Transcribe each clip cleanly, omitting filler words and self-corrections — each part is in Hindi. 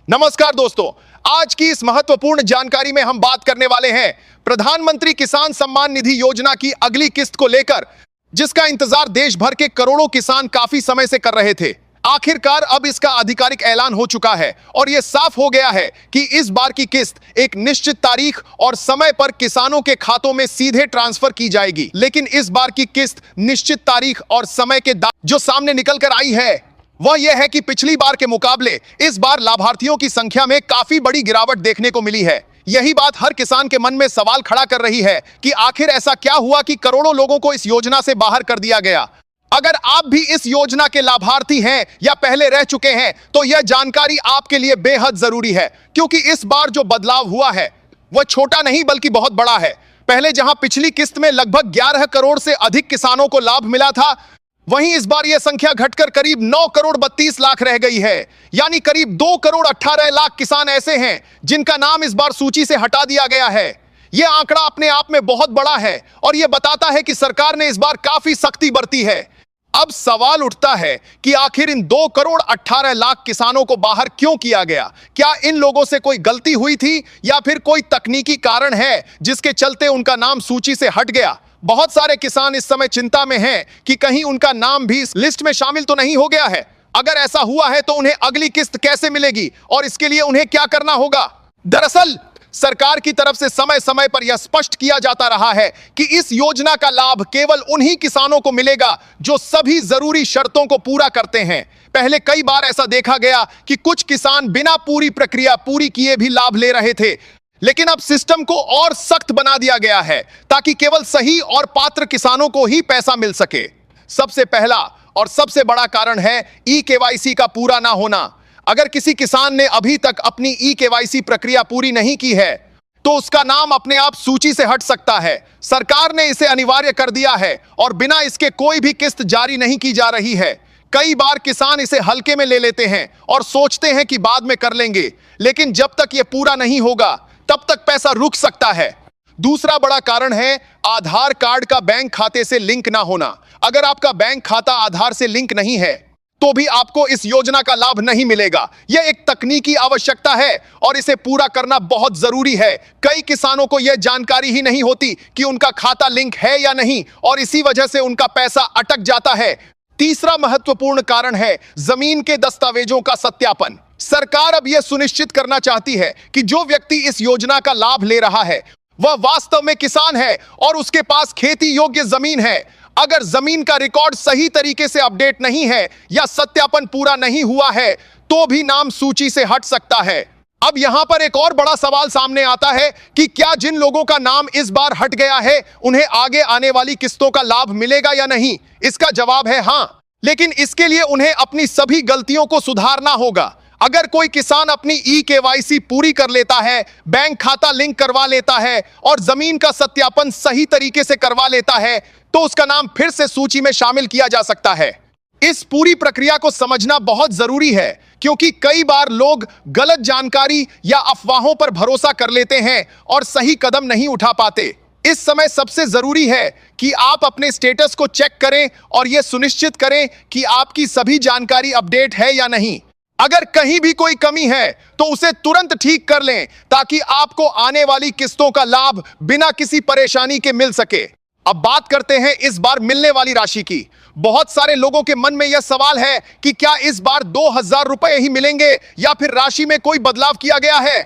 नमस्कार दोस्तों, आज की इस महत्वपूर्ण जानकारी में हम बात करने वाले हैं प्रधानमंत्री किसान सम्मान निधि योजना की अगली किस्त को लेकर, जिसका इंतजार देश भर के करोड़ों किसान काफी समय से कर रहे थे। आखिरकार अब इसका आधिकारिक ऐलान हो चुका है और यह साफ हो गया है कि इस बार की किस्त एक निश्चित तारीख और समय पर किसानों के खातों में सीधे ट्रांसफर की जाएगी। लेकिन इस बार की किस्त निश्चित तारीख और समय के जो सामने निकल कर आई है वह यह है कि पिछली बार के मुकाबले इस बार लाभार्थियों की संख्या में काफी बड़ी गिरावट देखने को मिली है। यही बात हर किसान के मन में सवाल खड़ा कर रही है कि आखिर ऐसा क्या हुआ कि करोड़ों लोगों को इस योजना से बाहर कर दिया गया। अगर आप भी इस योजना के लाभार्थी हैं या पहले रह चुके हैं तो यह जानकारी आपके लिए बेहद जरूरी है, क्योंकि इस बार जो बदलाव हुआ है वह छोटा नहीं बल्कि बहुत बड़ा है। पहले जहां पिछली किस्त में लगभग 11 करोड़ से अधिक किसानों को लाभ मिला था, वहीं इस बार यह संख्या घटकर करीब 9 करोड़ 32 लाख रह गई है। यानी करीब 2 करोड़ 18 लाख किसान ऐसे हैं जिनका नाम इस बार सूची से हटा दिया गया है। यह आंकड़ा अपने आप में बहुत बड़ा है और यह बताता है कि सरकार ने इस बार काफी सख्ती बरती है। अब सवाल उठता है कि आखिर इन 2 करोड़ 18 लाख किसानों को बाहर क्यों किया गया? क्या इन लोगों से कोई गलती हुई थी या फिर कोई तकनीकी कारण है जिसके चलते उनका नाम सूची से हट गया? बहुत सारे किसान इस समय चिंता में हैं कि कहीं उनका नाम भी इस लिस्ट में शामिल तो नहीं हो गया है। अगर ऐसा हुआ है तो उन्हें अगली किस्त कैसे मिलेगी और इसके लिए उन्हें क्या करना होगा? दरअसल सरकार की तरफ से समय समय पर यह स्पष्ट किया जाता रहा है कि इस योजना का लाभ केवल उन्हीं किसानों को मिलेगा जो सभी जरूरी शर्तों को पूरा करते हैं। पहले कई बार ऐसा देखा गया कि कुछ किसान बिना पूरी प्रक्रिया पूरी किए भी लाभ ले रहे थे, लेकिन अब सिस्टम को और सख्त बना दिया गया है ताकि केवल सही और पात्र किसानों को ही पैसा मिल सके। सबसे पहला और सबसे बड़ा कारण है ई-केवाईसी का पूरा ना होना। अगर किसी किसान ने अभी तक अपनी ई-केवाईसी प्रक्रिया पूरी नहीं की है तो उसका नाम अपने आप सूची से हट सकता है। सरकार ने इसे अनिवार्य कर दिया है और बिना इसके कोई भी किस्त जारी नहीं की जा रही है। कई बार किसान इसे हल्के में ले लेते हैं और सोचते हैं कि बाद में कर लेंगे, लेकिन जब तक यह पूरा नहीं होगा तब तक पैसा रुक सकता है। दूसरा बड़ा कारण है आधार कार्ड का बैंक खाते से लिंक ना होना। अगर आपका बैंक खाता आधार से लिंक नहीं है तो भी आपको इस योजना का लाभ नहीं मिलेगा। यह एक तकनीकी आवश्यकता है और इसे पूरा करना बहुत जरूरी है। कई किसानों को यह जानकारी ही नहीं होती कि उनका खाता लिंक है या नहीं और इसी वजह से उनका पैसा अटक जाता है। तीसरा महत्वपूर्ण कारण है जमीन के दस्तावेजों का सत्यापन। सरकार अब यह सुनिश्चित करना चाहती है कि जो व्यक्ति इस योजना का लाभ ले रहा है वह वास्तव में किसान है और उसके पास खेती योग्य जमीन है। अगर जमीन का रिकॉर्ड सही तरीके से अपडेट नहीं है या सत्यापन पूरा नहीं हुआ है तो भी नाम सूची से हट सकता है। अब यहां पर एक और बड़ा सवाल सामने आता है कि क्या जिन लोगों का नाम इस बार हट गया है उन्हें आगे आने वाली किस्तों का लाभ मिलेगा या नहीं? इसका जवाब है हां, लेकिन इसके लिए उन्हें अपनी सभी गलतियों को सुधारना होगा। अगर कोई किसान अपनी ई-केवाईसी पूरी कर लेता है, बैंक खाता लिंक करवा लेता है और जमीन का सत्यापन सही तरीके से करवा लेता है तो उसका नाम फिर से सूची में शामिल किया जा सकता है। इस पूरी प्रक्रिया को समझना बहुत जरूरी है, क्योंकि कई बार लोग गलत जानकारी या अफवाहों पर भरोसा कर लेते हैं और सही कदम नहीं उठा पाते। इस समय सबसे जरूरी है कि आप अपने स्टेटस को चेक करें और यह सुनिश्चित करें कि आपकी सभी जानकारी अपडेट है या नहीं। अगर कहीं भी कोई कमी है तो उसे तुरंत ठीक कर लें ताकि आपको आने वाली किस्तों का लाभ बिना किसी परेशानी के मिल सके। अब बात करते हैं इस बार मिलने वाली राशि की। बहुत सारे लोगों के मन में यह सवाल है कि क्या इस बार 2000 रुपए ही मिलेंगे या फिर राशि में कोई बदलाव किया गया है।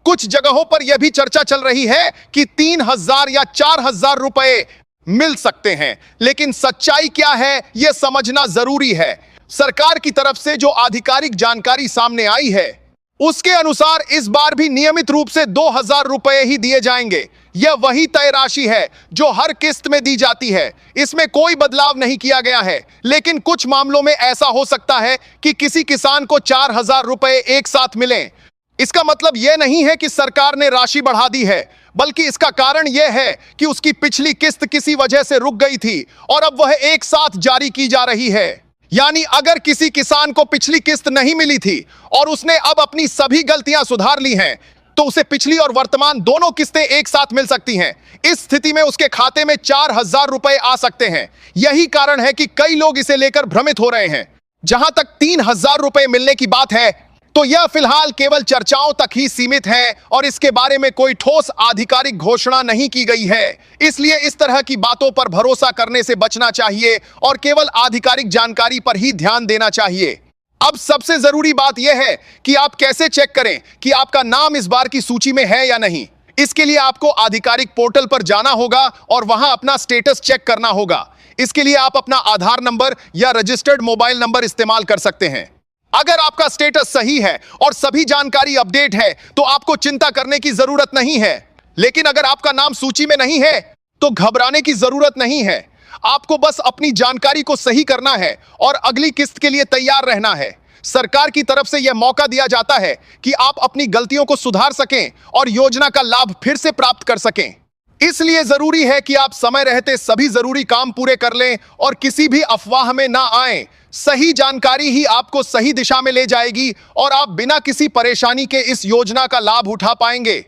कुछ जगहों पर यह भी चर्चा चल रही है कि 3000 या 4000 रुपए मिल सकते हैं, लेकिन सच्चाई क्या है यह समझना जरूरी है। सरकार की तरफ से जो आधिकारिक जानकारी सामने आई है उसके अनुसार इस बार भी नियमित रूप से 2000 रुपए ही दिए जाएंगे। यह वही तय राशि है जो हर किस्त में दी जाती है, इसमें कोई बदलाव नहीं किया गया है। लेकिन कुछ मामलों में ऐसा हो सकता है कि किसी किसान को 4000 रुपए एक साथ मिलें। इसका मतलब यह नहीं है कि सरकार ने राशि बढ़ा दी है, बल्कि इसका कारण यह है कि उसकी पिछली किस्त किसी वजह से रुक गई थी और अब वह एक साथ जारी की जा रही है। यानी अगर किसी किसान को पिछली किस्त नहीं मिली थी और उसने अब अपनी सभी गलतियां सुधार ली हैं तो उसे पिछली और वर्तमान दोनों किस्तें एक साथ मिल सकती हैं। इस स्थिति में उसके खाते में 4000 रुपए आ सकते हैं। यही कारण है कि कई लोग इसे लेकर भ्रमित हो रहे हैं। जहां तक 3000 रुपए मिलने की बात है, तो यह फिलहाल केवल चर्चाओं तक ही सीमित है और इसके बारे में कोई ठोस आधिकारिक घोषणा नहीं की गई है। इसलिए इस तरह की बातों पर भरोसा करने से बचना चाहिए और केवल आधिकारिक जानकारी पर ही ध्यान देना चाहिए। अब सबसे जरूरी बात यह है कि आप कैसे चेक करें कि आपका नाम इस बार की सूची में है या नहीं। इसके लिए आपको आधिकारिक पोर्टल पर जाना होगा और वहां अपना स्टेटस चेक करना होगा। इसके लिए आप अपना आधार नंबर या रजिस्टर्ड मोबाइल नंबर इस्तेमाल कर सकते हैं। अगर आपका स्टेटस सही है और सभी जानकारी अपडेट है तो आपको चिंता करने की जरूरत नहीं है। लेकिन अगर आपका नाम सूची में नहीं है तो घबराने की जरूरत नहीं है। आपको बस अपनी जानकारी को सही करना है और अगली किस्त के लिए तैयार रहना है। सरकार की तरफ से यह मौका दिया जाता है कि आप अपनी गलतियों को सुधार सकें और योजना का लाभ फिर से प्राप्त कर सकें। इसलिए जरूरी है कि आप समय रहते सभी जरूरी काम पूरे कर लें और किसी भी अफवाह में ना आएं। सही जानकारी ही आपको सही दिशा में ले जाएगी और आप बिना किसी परेशानी के इस योजना का लाभ उठा पाएंगे।